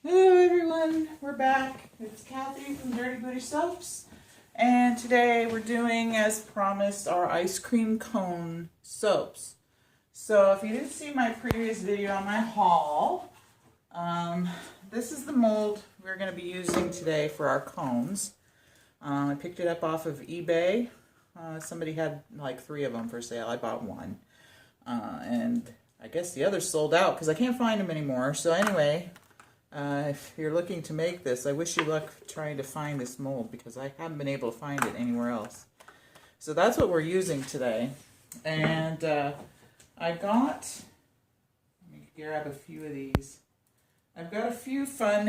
Hello everyone, we're back. It's Kathy from Dirty Booty Soaps, and today we're doing, as promised, our ice cream cone soaps. So if you didn't see my previous video on my haul, this is the mold we're going to be using today for our cones. I picked it up off of eBay. Somebody had like 3 of them for sale. I bought one. And I guess the others sold out because I can't find them anymore. So anyway, if you're looking to make this, I wish you luck trying to find this mold because I haven't been able to find it anywhere else. So that's what we're using today. And I got, let me grab a few of these. I've got a few fun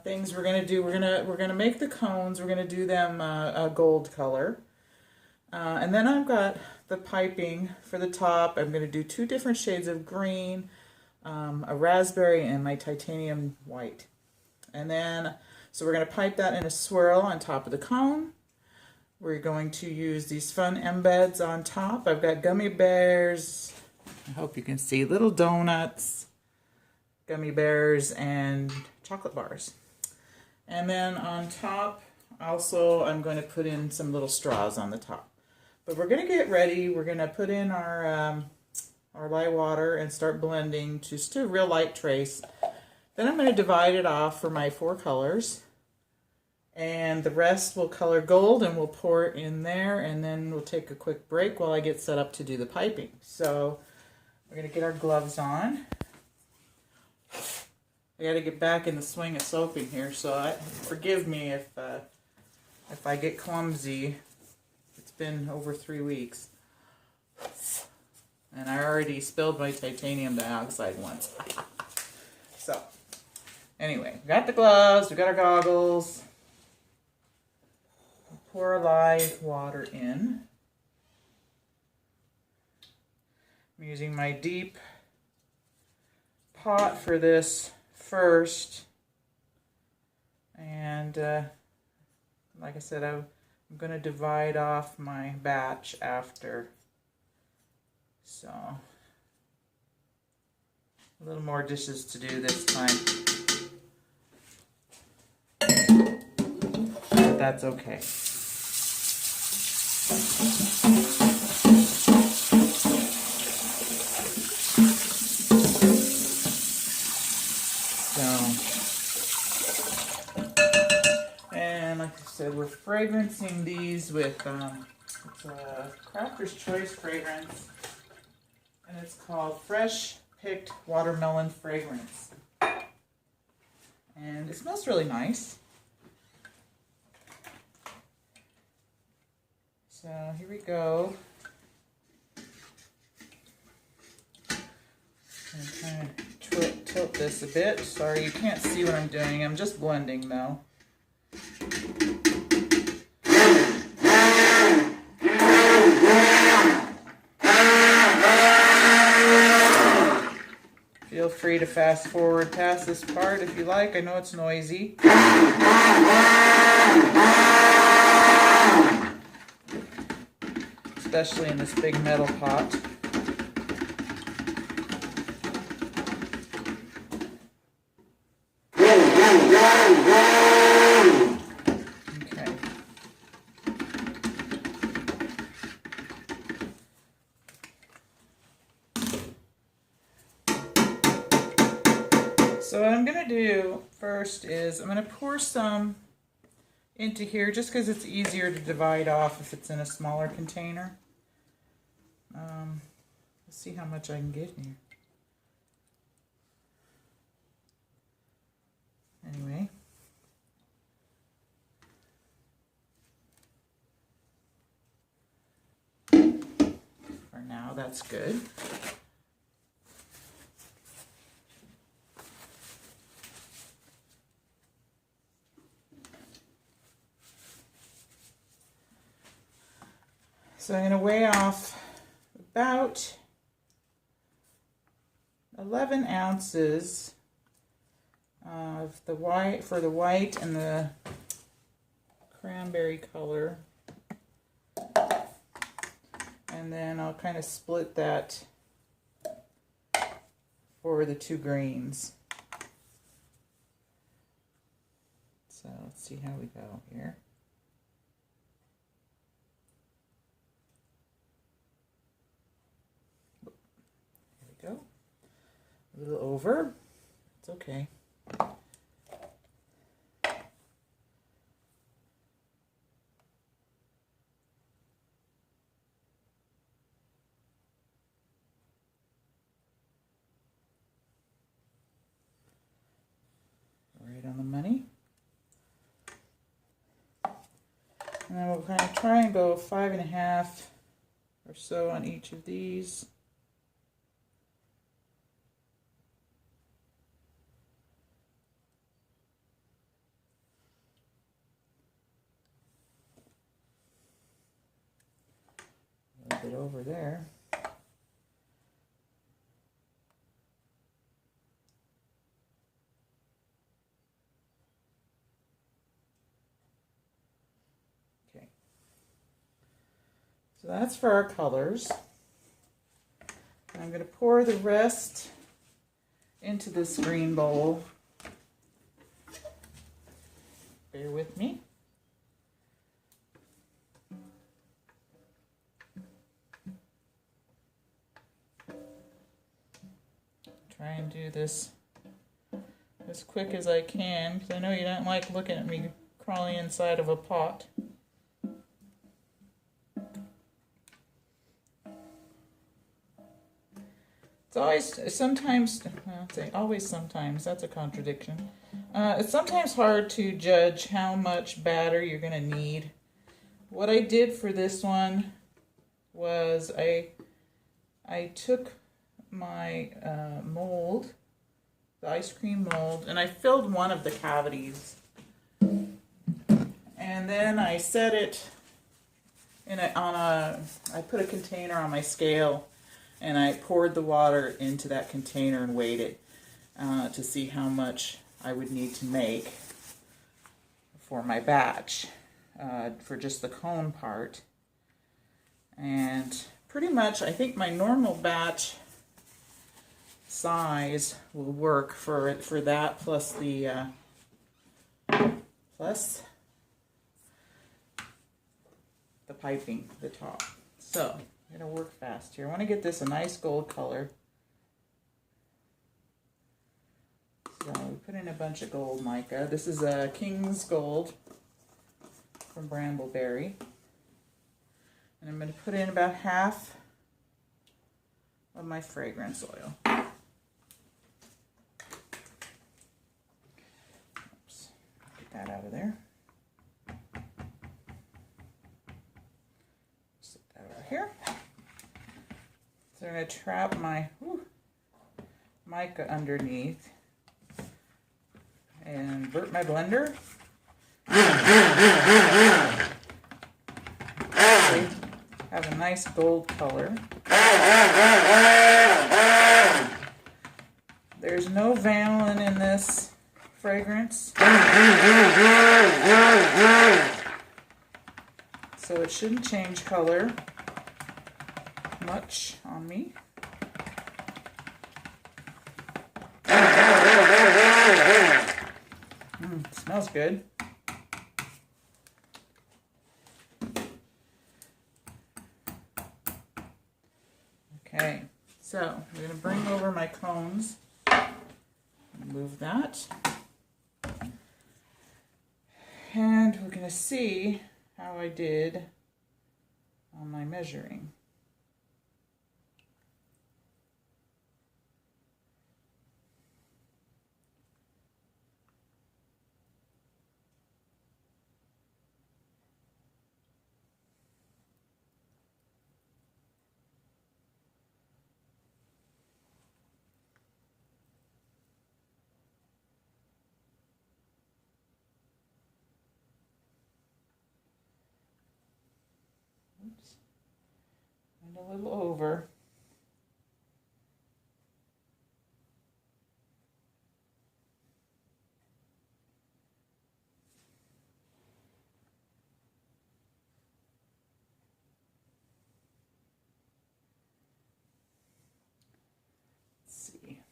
things we're gonna do. We're gonna make the cones. We're gonna do them a gold color, and then I've got the piping for the top. I'm gonna do 2 different shades of green, a raspberry, and my titanium white. And then, so we're gonna pipe that in a swirl on top of the cone. We're going to use these fun embeds on top. I've got gummy bears. I hope you can see little donuts, gummy bears, and chocolate bars. And then on top, also, I'm going to put in some little straws on the top. But we're going to get ready. We're going to put in our lye water and start blending just to a real light trace. Then I'm going to divide it off for my 4 colors. And the rest will color gold, and we'll pour it in there, and then we'll take a quick break while I get set up to do the piping. So we're going to get our gloves on. I got to get back in the swing of soaping here, so forgive me if I get clumsy. It's been over 3 weeks, and I already spilled my titanium dioxide once. So, anyway, we got the gloves, we got our goggles. We'll pour our lye water in. I'm using my deep pot for this first, and like I said, I'm going to divide off my batch after, so a little more dishes to do this time, but that's okay. And like I said, we're fragrancing these with it's a Crafter's Choice fragrance, and it's called Fresh Picked Watermelon Fragrance. And it smells really nice. So here we go. I'm kind of tilt this a bit. Sorry, you can't see what I'm doing. I'm just blending though. Feel free to fast forward past this part if you like. I know it's noisy. Especially in this big metal pot. Okay. So what I'm going to do first is I'm going to pour some into here just because it's easier to divide off if it's in a smaller container. Let's see how much I can get here. Anyway. For now, that's good. So I'm going to weigh off about 11 ounces of the white for the white and the cranberry color, and then I'll kind of split that for the 2 greens. So let's see how we go here. There we go. A little over. It's okay. Right on the money. And then we'll kind of try and go 5.5 or so on each of these. A little bit over there. So that's for our colors. And I'm going to pour the rest into this green bowl. Bear with me. Try and do this as quick as I can, because I know you don't like looking at me crawling inside of a pot. It's always, sometimes, I'll say always sometimes, that's a contradiction. It's sometimes hard to judge how much batter you're going to need. What I did for this one was I took my mold, the ice cream mold, and I filled one of the cavities. And then I set it in I put a container on my scale, and I poured the water into that container and weighed it to see how much I would need to make for my batch, for just the cone part. And pretty much, I think my normal batch size will work for that, plus the piping, the top. So I'm going to work fast here. I want to get this a nice gold color. So we put in a bunch of gold mica. This is a King's Gold from Brambleberry. And I'm going to put in about half of my fragrance oil. Oops. Get that out of there. Set that over here. So I'm going to trap my mica underneath and invert my blender. Have a nice gold color. There's no vanillin in this fragrance, so it shouldn't change color much on me. It smells good. Okay, so I'm going to bring over my cones, move that, and we're going to see how I did on my measuring. Oops, and a little over. Let's see.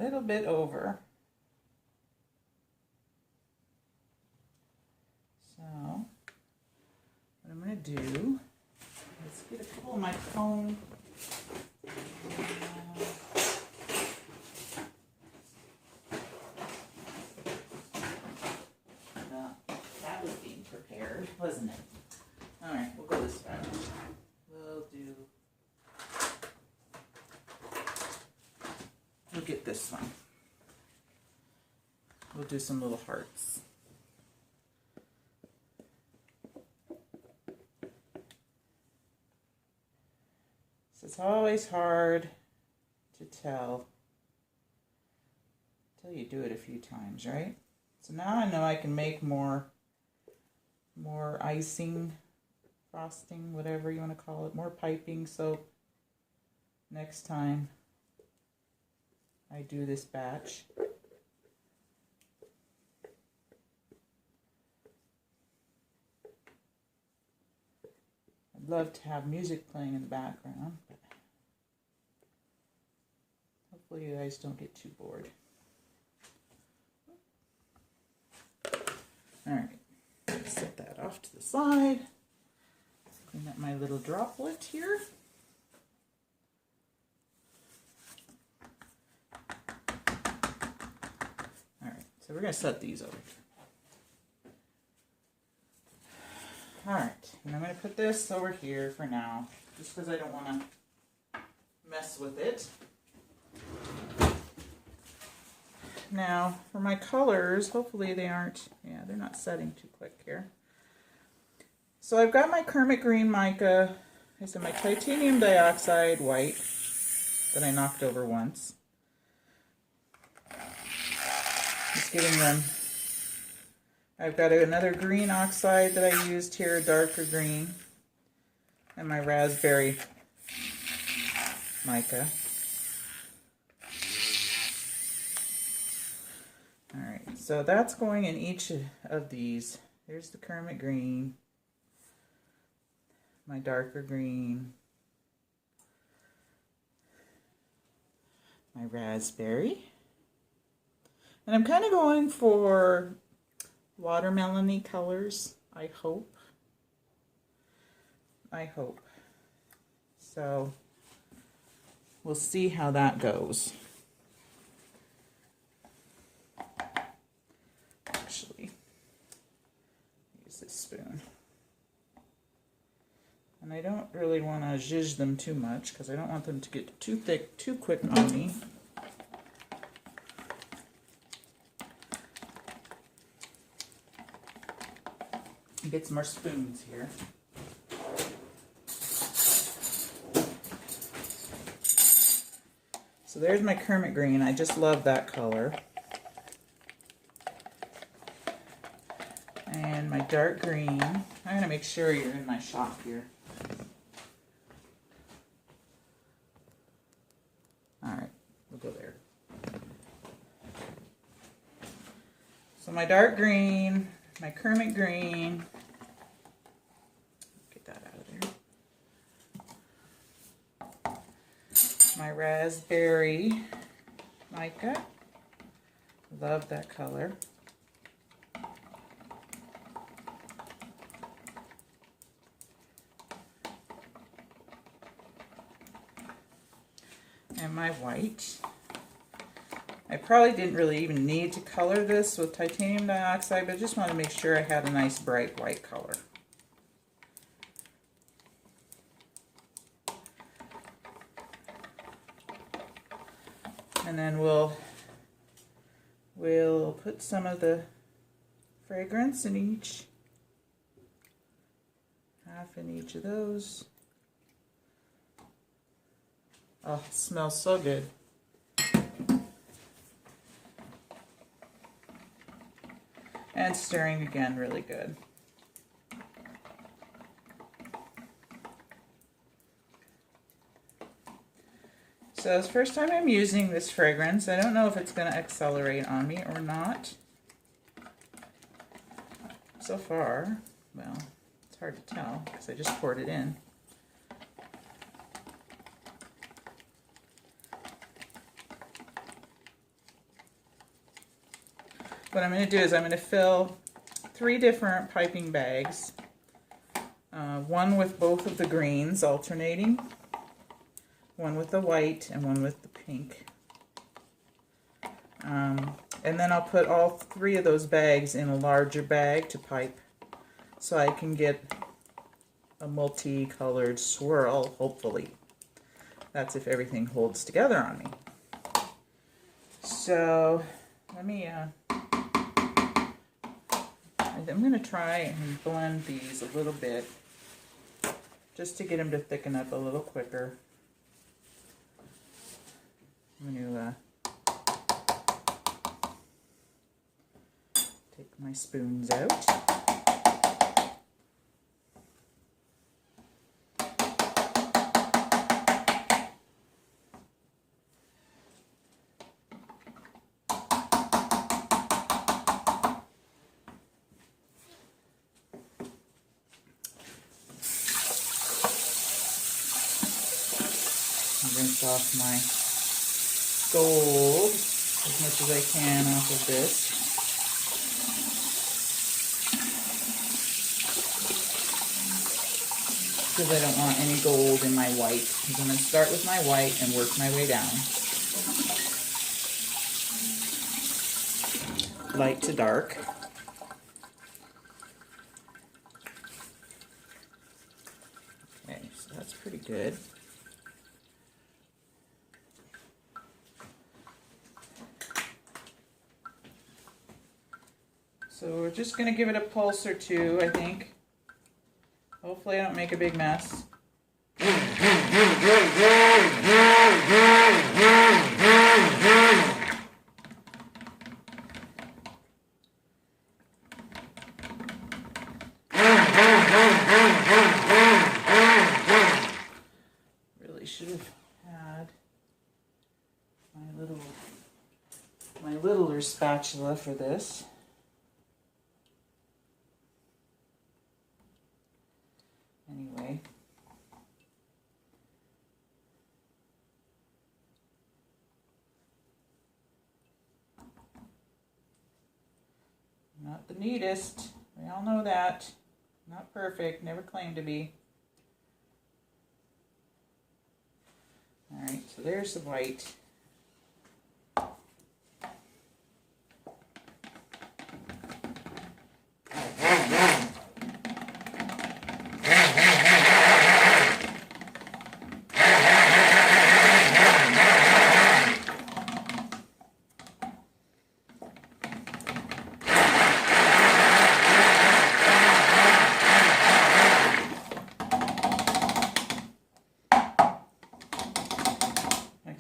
little bit over. So what I'm going to do is get a couple of my cone. That was being prepared, wasn't it? All right, we'll go this way. We'll get this one. We'll do some little hearts. So it's always hard to tell until you do it a few times, right? So now I know I can make more icing, frosting, whatever you want to call it, more piping soap next time I do this batch. I'd love to have music playing in the background, but hopefully you guys don't get too bored. Alright, set that off to the side. Clean up my little droplet here. Alright, so we're going to set these over here. Alright, and I'm going to put this over here for now, just because I don't want to mess with it. Now, for my colors, hopefully they aren't, yeah, they're not setting too quick here. So I've got my Kermit Green mica, I said my titanium dioxide white that I knocked over once. Just getting them. I've got another green oxide that I used here, darker green, and my raspberry mica. Alright, so that's going in each of these. There's the Kermit Green, my darker green, my raspberry, and I'm kind of going for watermelon-y colors, I hope. So we'll see how that goes. Actually, use this spoon. And I don't really want to zhuzh them too much because I don't want them to get too thick too quick on me. Get some more spoons here. So there's my Kermit Green. I just love that color. And my dark green. I'm going to make sure you're in my shop here. Alright, we'll go there. So my dark green, my Kermit Green. Get that out of there. My raspberry mica. Love that color. And my white. I probably didn't really even need to color this with titanium dioxide, but I just want to make sure I had a nice bright white color. And then we'll put some of the fragrance in each, half in each of those. Oh, it smells so good. And stirring again really good. So it's the first time I'm using this fragrance. I don't know if it's going to accelerate on me or not. So far, well, it's hard to tell because I just poured it in. what I'm going to do is I'm going to fill 3 different piping bags. One with both of the greens alternating, one with the white, and one with the pink. And then I'll put all 3 of those bags in a larger bag to pipe so I can get a multicolored swirl, hopefully. That's if everything holds together on me. So let me, I'm going to try and blend these a little bit just to get them to thicken up a little quicker. I'm going to take my spoons out. Rinse off my gold as much as I can off of this. Because I don't want any gold in my white. I'm going to start with my white and work my way down. Light to dark. Okay, so that's pretty good. So we're just going to give it a pulse or 2, I think. Hopefully I don't make a big mess. Really should have had my littler spatula for this. Anyway, not the neatest. We all know that. Not perfect. Never claimed to be. Alright, so there's the white.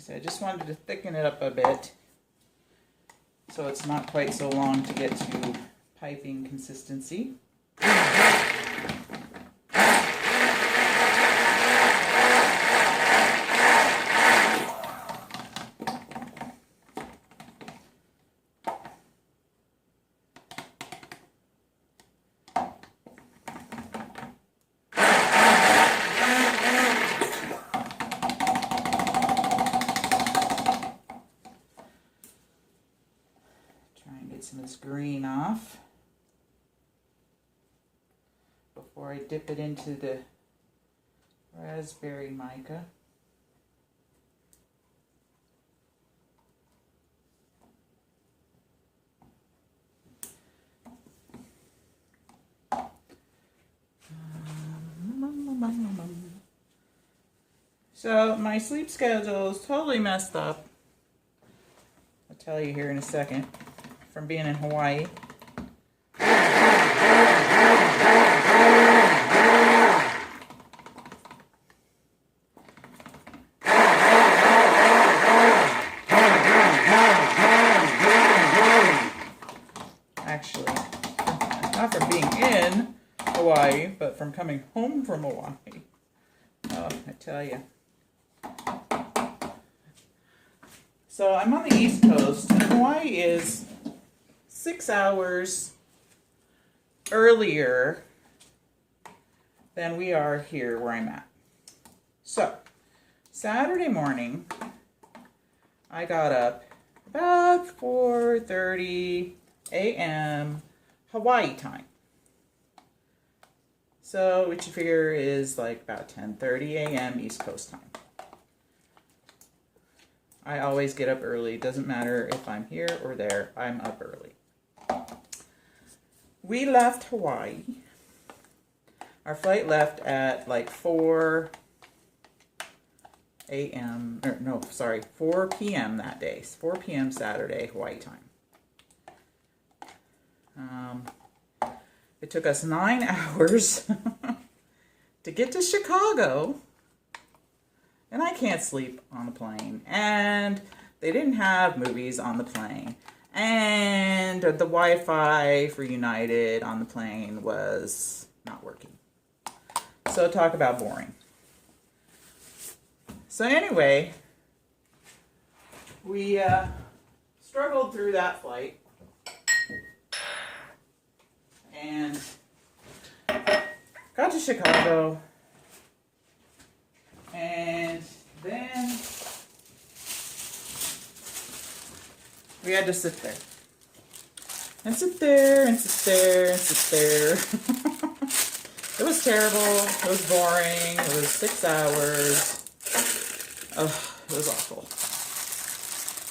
I just wanted to thicken it up a bit so it's not quite so long to get to piping consistency. Some of this green off before I dip it into the raspberry mica. So my sleep schedule is totally messed up. I'll tell you here in a second. From being in Hawaii. Actually, not from being in Hawaii, but from coming home from Hawaii. Oh, I tell you. So I'm on the East Coast, and Hawaii is 6 hours earlier than we are here where I'm at. So, Saturday morning, I got up about 4:30 a.m. Hawaii time. So, which you figure is like about 10:30 a.m. East Coast time. I always get up early. Doesn't matter if I'm here or there. I'm up early. We left Hawaii. Our flight left at like 4 a.m. or no, sorry, 4 p.m. that day. 4 p.m. Saturday, Hawaii time. It took us 9 hours to get to Chicago. And I can't sleep on the plane. And they didn't have movies on the plane. And the Wi-Fi for United on the plane was not working. So talk about boring. So anyway, we struggled through that flight. And got to Chicago. And then we had to sit there. And sit there, and sit there, and sit there. It was terrible. It was boring. It was 6 hours. Oh, it was awful.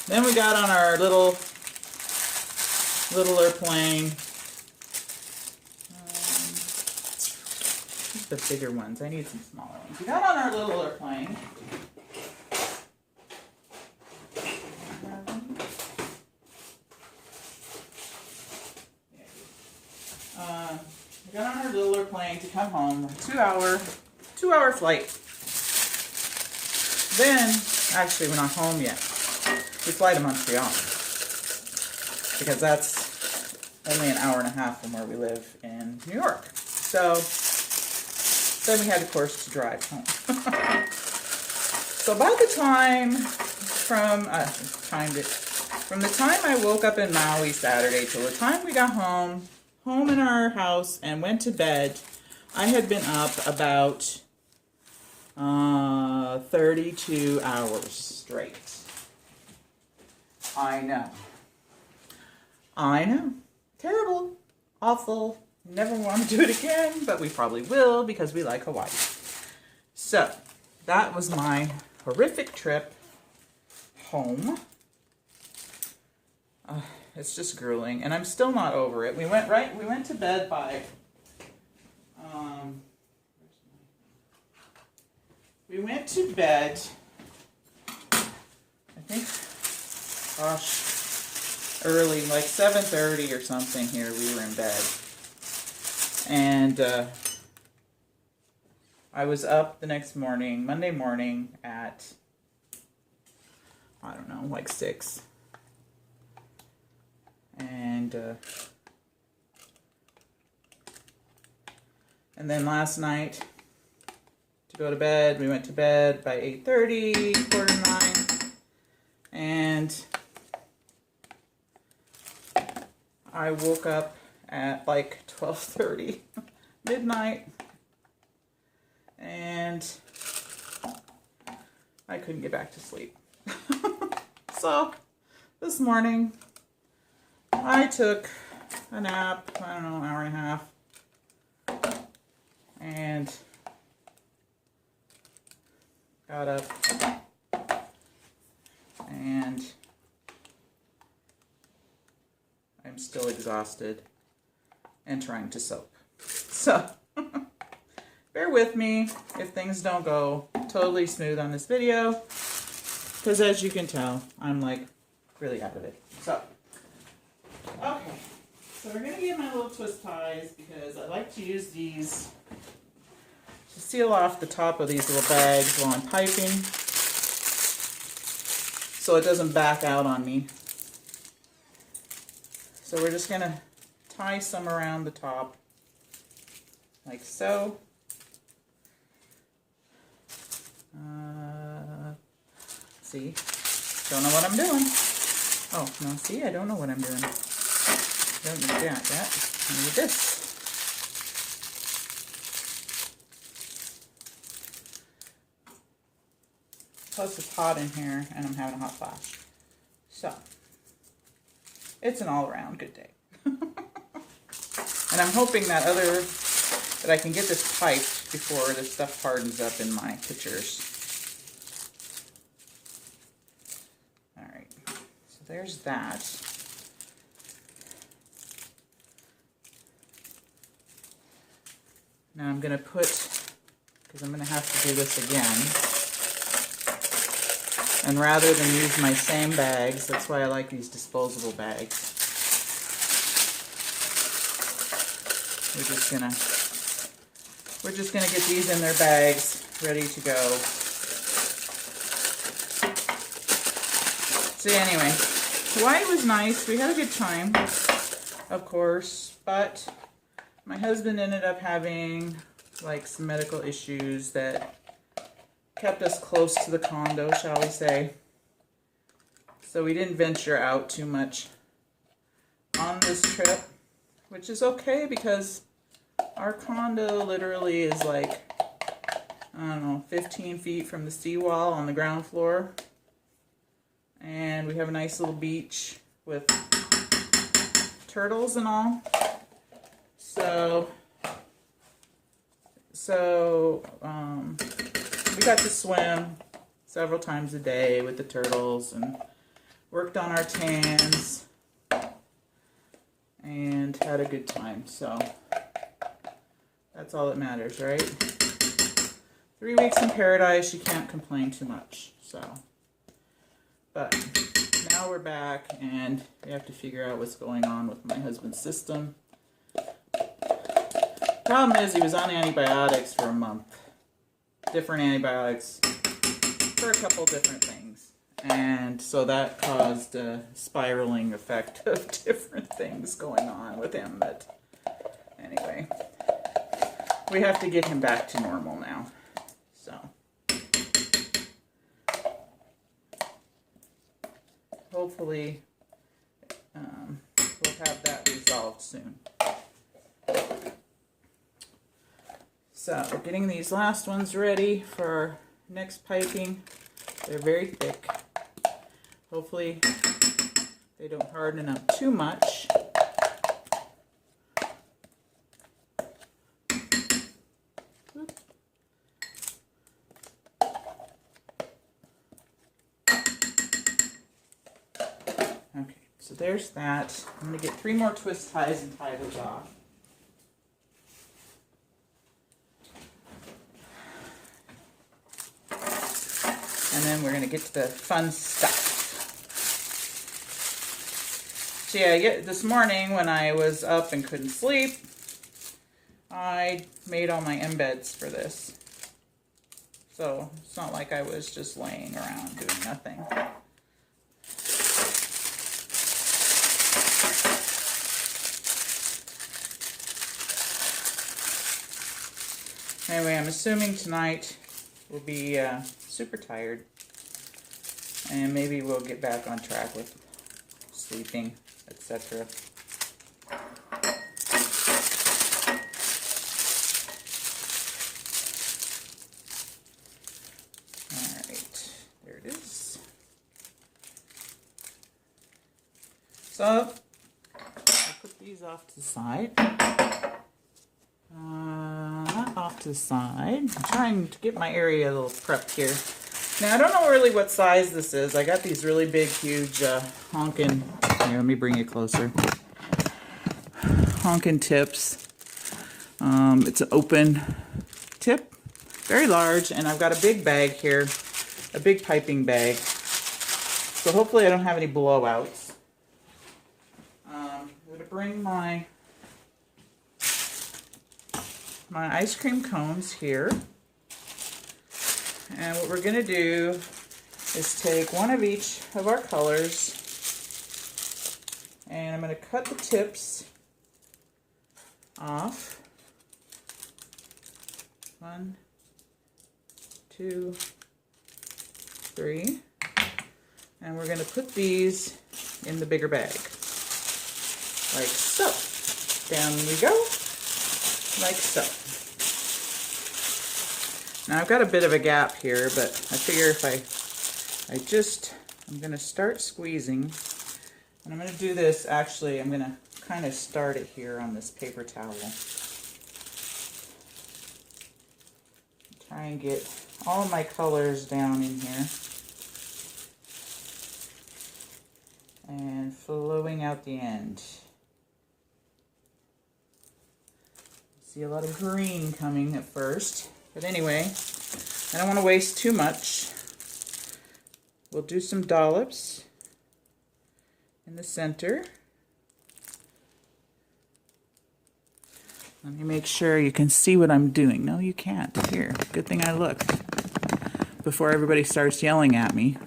Then we got on our littler plane. The bigger ones. I need some smaller ones. We got on our little airplane. We got on our little airplane to come home. 2-hour flight. Then, actually, we're not home yet. We fly to Montreal because that's only an hour and a half from where we live in New York. So then we had, of course, to drive home. So by the time from the time I woke up in Maui Saturday till the time we got home in our house and went to bed, I had been up about 32 hours straight. I know. Terrible. Awful. Never want to do it again, but we probably will because we like Hawaii. So, that was my horrific trip home. It's just grueling, and I'm still not over it. We went to bed by, we went to bed, I think, early, like 7:30 or something here, we were in bed. And I was up the next morning, Monday morning at, I don't know, like 6. And then last night, to go to bed, we went to bed by 8:30, 8:45, and I woke up at like 12:30, midnight, and I couldn't get back to sleep. So this morning I took a nap, I don't know, an hour and a half, and got up and I'm still exhausted and trying to soak. So, bear with me if things don't go totally smooth on this video, because as you can tell, I'm like really out of it. So, okay, so we're going to get my little twist ties because I like to use these to seal off the top of these little bags while I'm piping so it doesn't back out on me. So we're just going to tie some around the top, like so. See, don't know what I'm doing. Oh, no, see, I don't know what I'm doing. Don't need that yet. I need this. Plus it's hot in here and I'm having a hot flash. So, it's an all-around good day. And I'm hoping that I can get this piped before this stuff hardens up in my pitchers. All right, so there's that. Now I'm going to put, because I'm going to have to do this again, and rather than use my same bags, that's why I like these disposable bags. We're just gonna get these in their bags, ready to go. So anyway, Hawaii was nice. We had a good time, of course, but my husband ended up having like some medical issues that kept us close to the condo, shall we say. So we didn't venture out too much on this trip, which is okay because our condo literally is like, I don't know, 15 feet from the seawall on the ground floor. And we have a nice little beach with turtles and all. So we got to swim several times a day with the turtles and worked on our tans and had a good time. So that's all that matters, right? 3 weeks in paradise, you can't complain too much. So, but now we're back and we have to figure out what's going on with my husband's system. Problem is, he was on antibiotics for a month. Different antibiotics for a couple different things. And so that caused a spiraling effect of different things going on with him. But anyway, we have to get him back to normal now. So hopefully we'll have that resolved soon. So we're getting these last ones ready for next piping. They're very thick. Hopefully they don't harden up too much. Okay, so there's that. I'm going to get 3 more twist ties and tie those off. And then we're going to get to the fun stuff. So yeah, this morning when I was up and couldn't sleep, I made all my embeds for this. So it's not like I was just laying around doing nothing. Anyway, I'm assuming tonight we'll be super tired, and maybe we'll get back on track with sleeping, etc. Alright, there it is. So, I'll put these off to the side. Not off to the side. I'm trying to get my area a little prepped here. Now, I don't know really what size this is. I got these really big, huge, honkin'... Here, let me bring it closer. Honkin' tips. It's an open tip. Very large. And I've got a big bag here. A big piping bag. So hopefully I don't have any blowouts. I'm going to bring my ice cream cones here. And what we're going to do is take one of each of our colors, and I'm going to cut the tips off. 1, 2, 3. And we're going to put these in the bigger bag. Like so. Down we go. Like so. Now I've got a bit of a gap here, but I figure if I'm going to start squeezing, and I'm going to do this, actually, I'm going to kind of start it here on this paper towel. Try and get all my colors down in here. And flowing out the end. See a lot of green coming at first. But anyway, I don't want to waste too much. We'll do some dollops in the center. Let me make sure you can see what I'm doing. No, you can't. Here, good thing I looked before everybody starts yelling at me.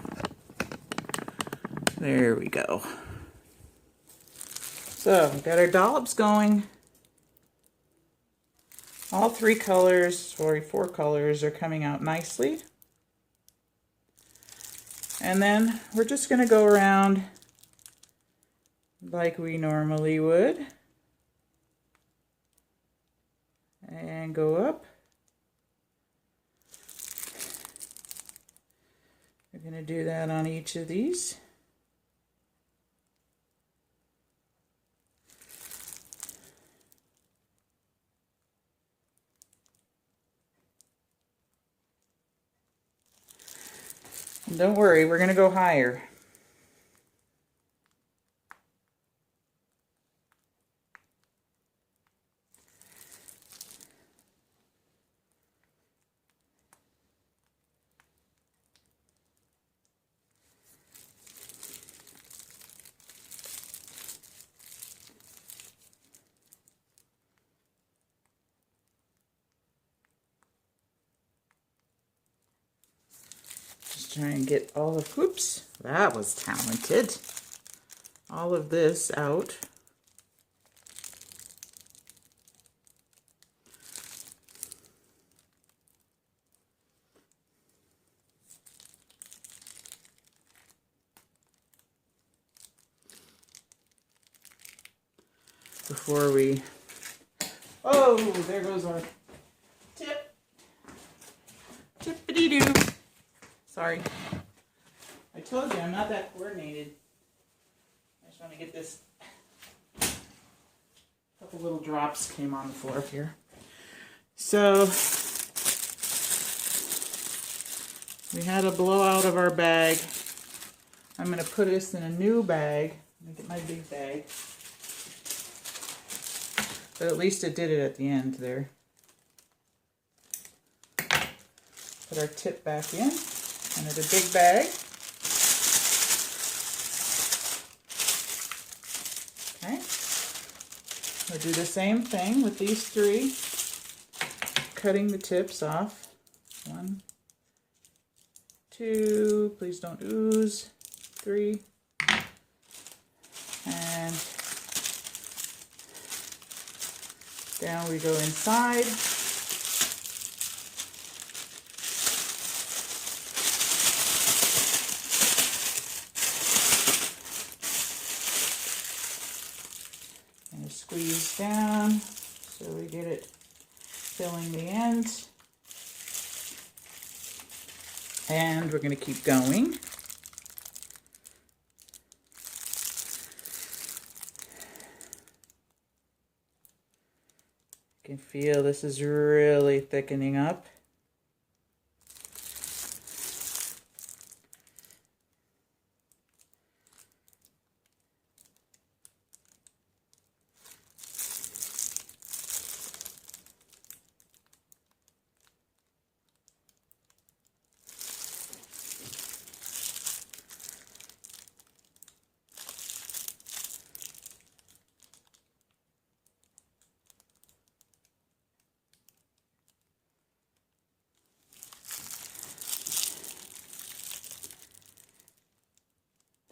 There we go. So, we've got our dollops going. All three colors, or 4 colors, are coming out nicely. And then we're just going to go around like we normally would. And go up. We're going to do that on each of these. And don't worry, we're going to go higher. Try and get all of, whoops, that was talented. All of this out. Before we, oh, there goes our tip. Tippity-doo. Sorry. I told you I'm not that coordinated. I just want to get this. A couple little drops came on the floor here. So we had a blowout of our bag. I'm going to put this in a new bag. Let me get my big bag. But at least it did it at the end there. Put our tip back in. Another big bag. Okay. We'll do the same thing with these 3. Cutting the tips off. 1, 2, please don't ooze. 3. And down we go inside. Squeeze down so we get it filling the end. And we're going to keep going. You can feel this is really thickening up.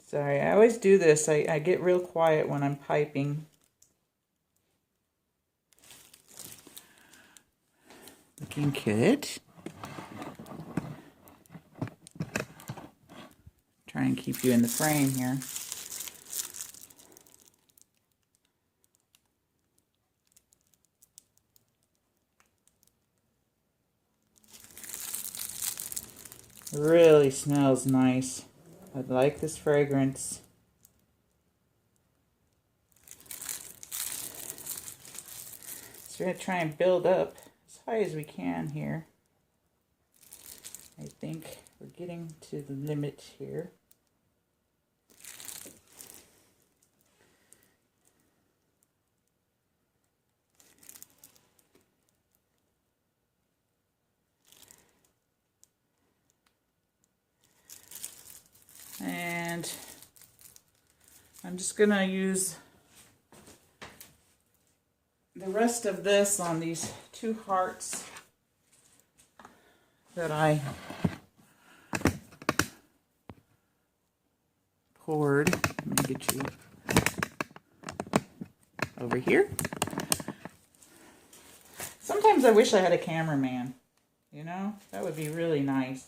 Sorry, I always do this. I get real quiet when I'm piping. Looking good. Try and keep you in the frame here. Really smells nice. I like this fragrance. So we're going to try and build up as high as we can here. I think we're getting to the limit here. And I'm just going to use the rest of this on these 2 hearts that I poured. Let me get you over here. Sometimes I wish I had a cameraman, you know? That would be really nice.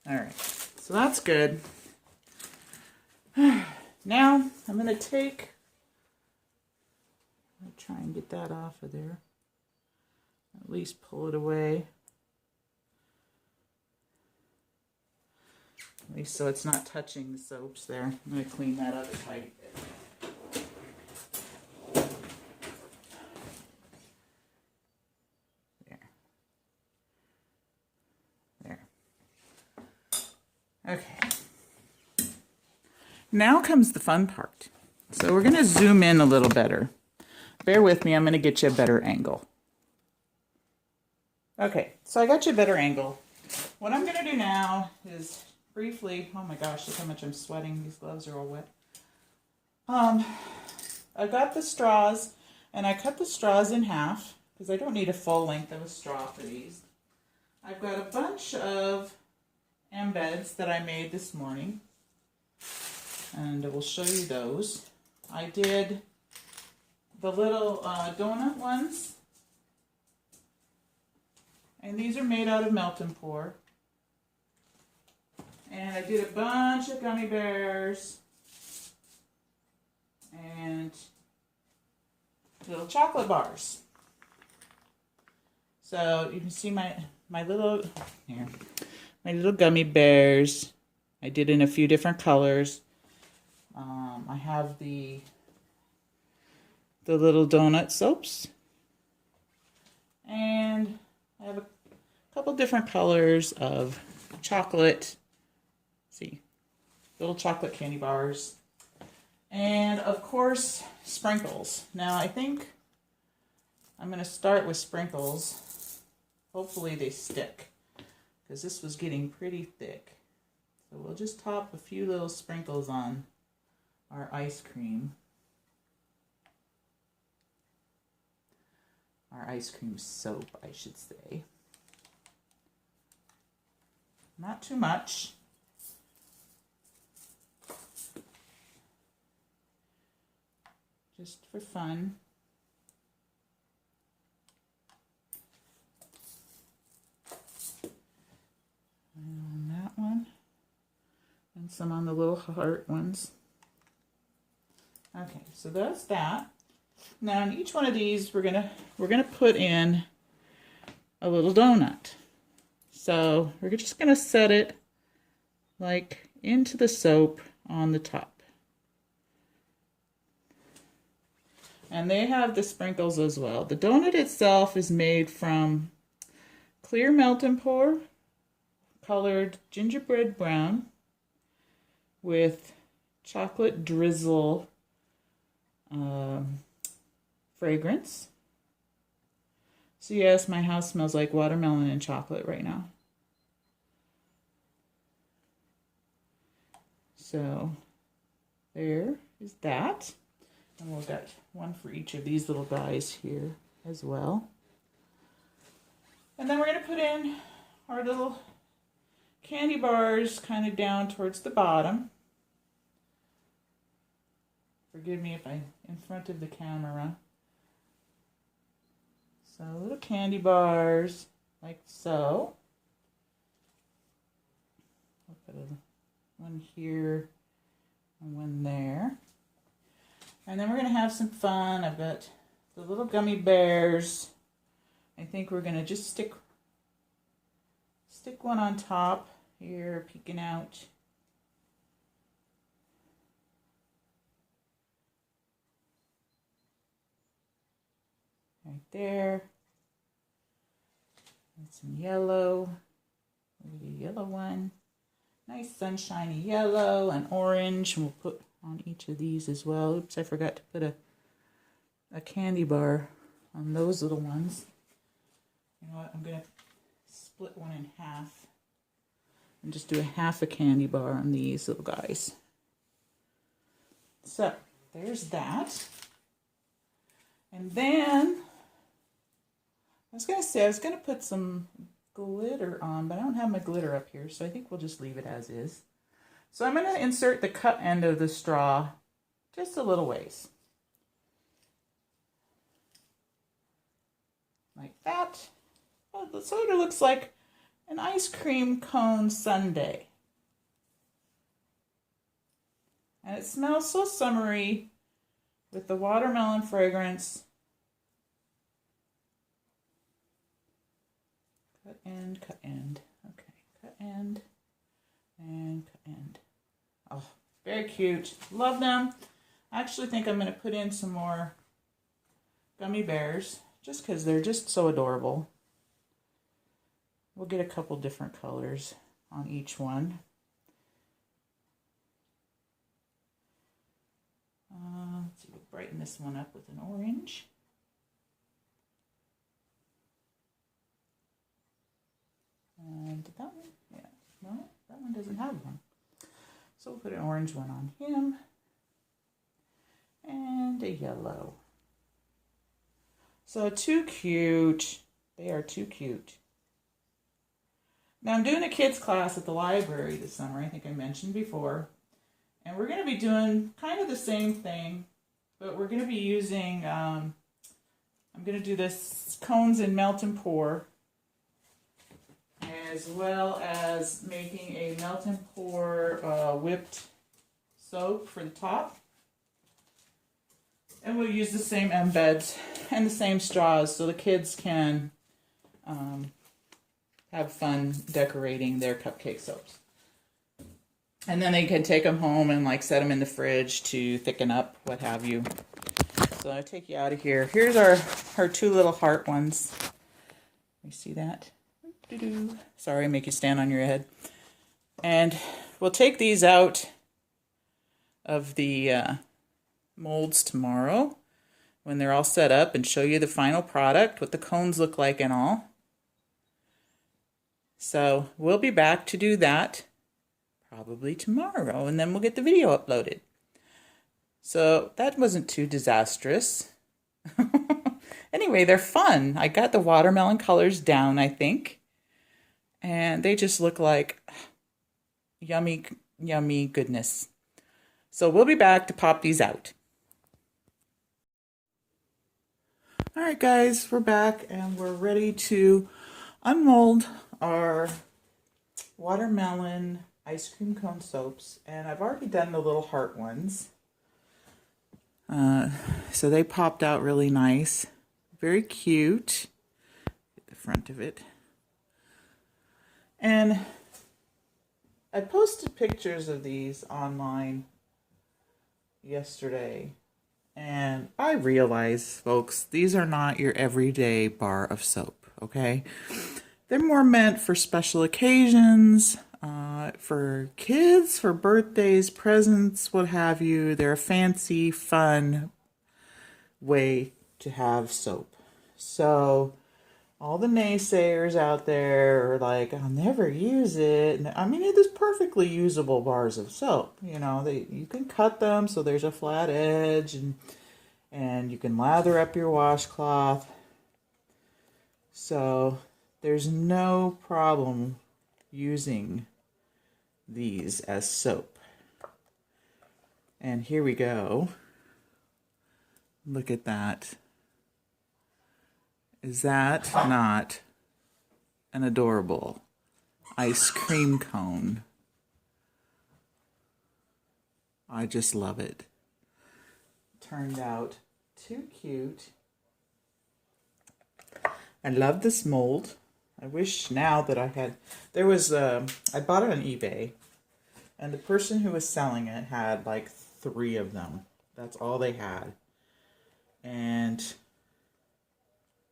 All right, so that's good. Now I'm going to try and get that off of there. At least pull it away. At least so it's not touching the soaps there. I'm going to clean that up a tiny bit. Okay, now comes the fun part. So we're going to zoom in a little better. Bear with me, I'm going to get you a better angle. Okay, so I got you a better angle. What I'm going to do now is briefly, oh my gosh, look how much I'm sweating. These gloves are all wet. I've got the straws, and I cut the straws in half because I don't need a full length of a straw for these. I've got a bunch of embeds that I made this morning, and I will show you those. I did the little donut ones, and these are made out of melt and pour. And I did a bunch of gummy bears and little chocolate bars. So you can see my little here. My little gummy bears. I did in a few different colors. I have the little donut soaps. And I have a couple different colors of chocolate. See, little chocolate candy bars. And of course, sprinkles. Now I think I'm going to start with sprinkles. Hopefully they stick, because this was getting pretty thick. So we'll just top a few little sprinkles on our ice cream. Our ice cream soap, I should say. Not too much. Just for fun. And on that one. And some on the little heart ones. Okay, so that's that. Now in each one of these we're gonna put in a little donut. So we're just gonna set it like into the soap on the top. And they have the sprinkles as well. The donut itself is made from clear melt and pour, colored gingerbread brown with chocolate drizzle fragrance. So yes, my house smells like watermelon and chocolate right now. So there is that. And we'll get one for each of these little guys here as well. And then we're going to put in our little candy bars kind of down towards the bottom. Forgive me if I'm in front of the camera. So little candy bars, like so. I'll put one here and one there. And then we're going to have some fun. I've got the little gummy bears. I think we're going to just stick one on top here, peeking out. Right there. And some yellow. Maybe a yellow one. Nice sunshiny yellow and orange. And we'll put on each of these as well. Oops, I forgot to put a candy bar on those little ones. You know what? I'm going to split one in half and just do a half a candy bar on these little guys. So there's that. And then I was going to say I was going to put some glitter on, but I don't have my glitter up here, so I think we'll just leave it as is. So I'm going to insert the cut end of the straw just a little ways. Like that. Oh, it sort of looks like an ice cream cone sundae. And it smells so summery with the watermelon fragrance. Cut end, cut end. Okay, cut end and cut end. Oh, very cute. Love them. I actually think I'm going to put in some more gummy bears just because they're just so adorable. We'll get a couple different colors on each one. Let's see, we'll brighten this one up with an orange. And that one? Yeah. No, that one doesn't have one. So we'll put an orange one on him. And a yellow. So too cute. They are too cute. Now I'm doing a kids class at the library this summer, I think I mentioned before. And we're going to be doing kind of the same thing, but we're going to be using, I'm going to do this cones and melt and pour, as well as making a melt and pour whipped soap for the top. And we'll use the same embeds and the same straws so the kids can have fun decorating their cupcake soaps. And then they can take them home and like set them in the fridge to thicken up, what have you. So I'll take you out of here. Here's our two little heart ones. You see that? Sorry, make you stand on your head. And we'll take these out of the molds tomorrow when they're all set up and show you the final product, what the cones look like and all. So we'll be back to do that probably tomorrow, and then we'll get the video uploaded. So that wasn't too disastrous. Anyway, they're fun. I got the watermelon colors down, I think. And they just look like yummy, yummy goodness. So we'll be back to pop these out. All right, guys, we're back and we're ready to unmold our watermelon ice cream cone soaps. And I've already done the little heart ones. So they popped out really nice. Very cute. Get the front of it. And I posted pictures of these online yesterday. And I realize, folks, these are not your everyday bar of soap, okay? They're more meant for special occasions, for kids, for birthdays, presents, what have you. They're a fancy, fun way to have soap. So all the naysayers out there are like, I'll never use it. And, I mean, it is perfectly usable bars of soap. You know, you can cut them so there's a flat edge, and you can lather up your washcloth. So there's no problem using these as soap. And here we go. Look at that. Is that not an adorable ice cream cone? I just love it. Turned out too cute. I love this mold. I wish now that I had, I bought it on eBay, and the person who was selling it had like 3 of them. That's all they had. And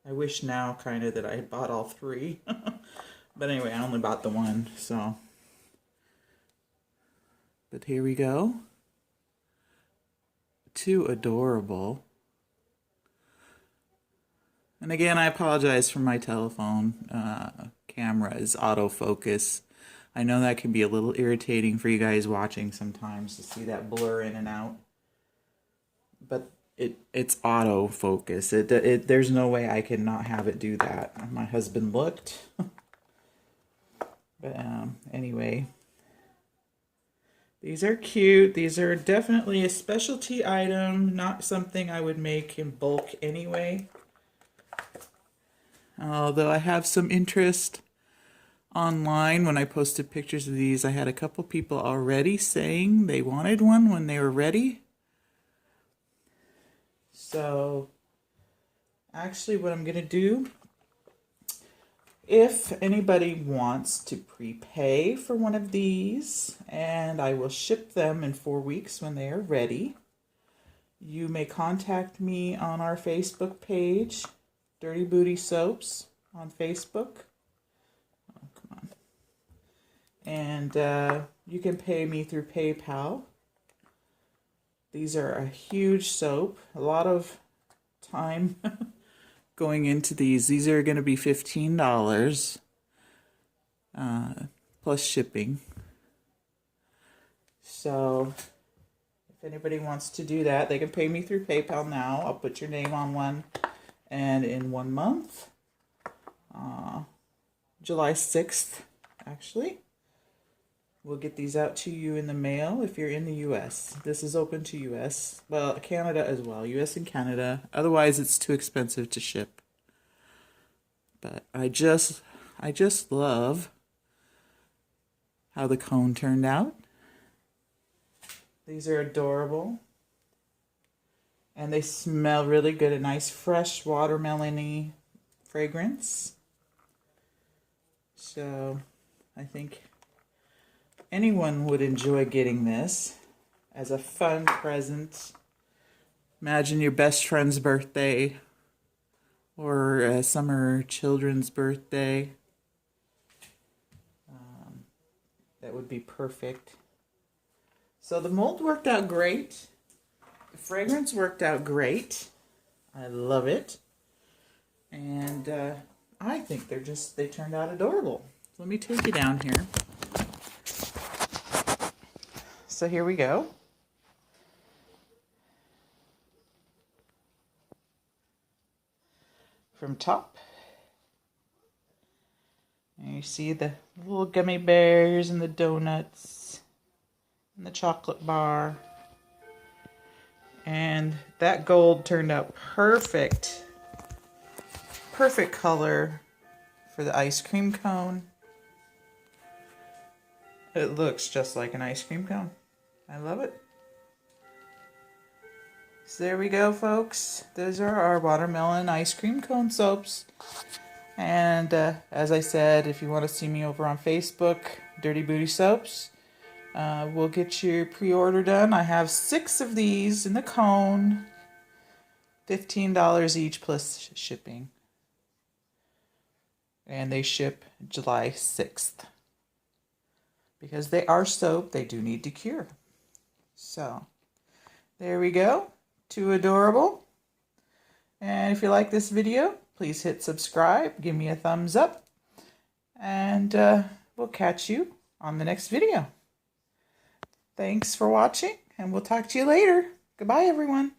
I wish now kind of that I had bought all 3. But anyway, I only bought the one, so. But here we go. Too adorable. And again, I apologize for my telephone camera's autofocus. I know that can be a little irritating for you guys watching sometimes to see that blur in and out. But it's autofocus. There's no way I can not have it do that. My husband looked. But anyway. These are cute. These are definitely a specialty item, not something I would make in bulk anyway. Although I have some interest online. When I posted pictures of these, I had a couple people already saying they wanted one when they were ready. So actually what I'm going to do, if anybody wants to prepay for one of these, and I will ship them in 4 weeks when they are ready, you may contact me on our Facebook page, Dirty Booty Soaps on Facebook. Oh, come on. And you can pay me through PayPal. These are a huge soap. A lot of time going into these. These are going to be $15 plus shipping. So if anybody wants to do that, they can pay me through PayPal now. I'll put your name on one. And in 1 month, July 6th, actually, we'll get these out to you in the mail if you're in the U.S. This is open to U.S. Well, Canada as well. U.S. and Canada. Otherwise, it's too expensive to ship. But I just love how the cone turned out. These are adorable. And they smell really good. A nice fresh watermelon-y fragrance. So I think anyone would enjoy getting this as a fun present. Imagine your best friend's birthday or a summer children's birthday. That would be perfect. So the mold worked out great. The fragrance worked out great. I love it. And I think they turned out adorable. So let me take you down here. So here we go. From top. And you see the little gummy bears and the donuts and the chocolate bar. And that gold turned out perfect. Perfect color for the ice cream cone. It looks just like an ice cream cone. I love it. So there we go, folks. Those are our watermelon ice cream cone soaps. And as I said, if you want to see me over on Facebook, Dirty Booty Soaps, we'll get your pre-order done. I have 6 of these in the cone. $15 each plus shipping. And they ship July 6th. Because they are soap, they do need to cure. So, there we go. 2 adorable. And if you like this video, please hit subscribe. Give me a thumbs up. And we'll catch you on the next video. Thanks for watching, and we'll talk to you later. Goodbye, everyone.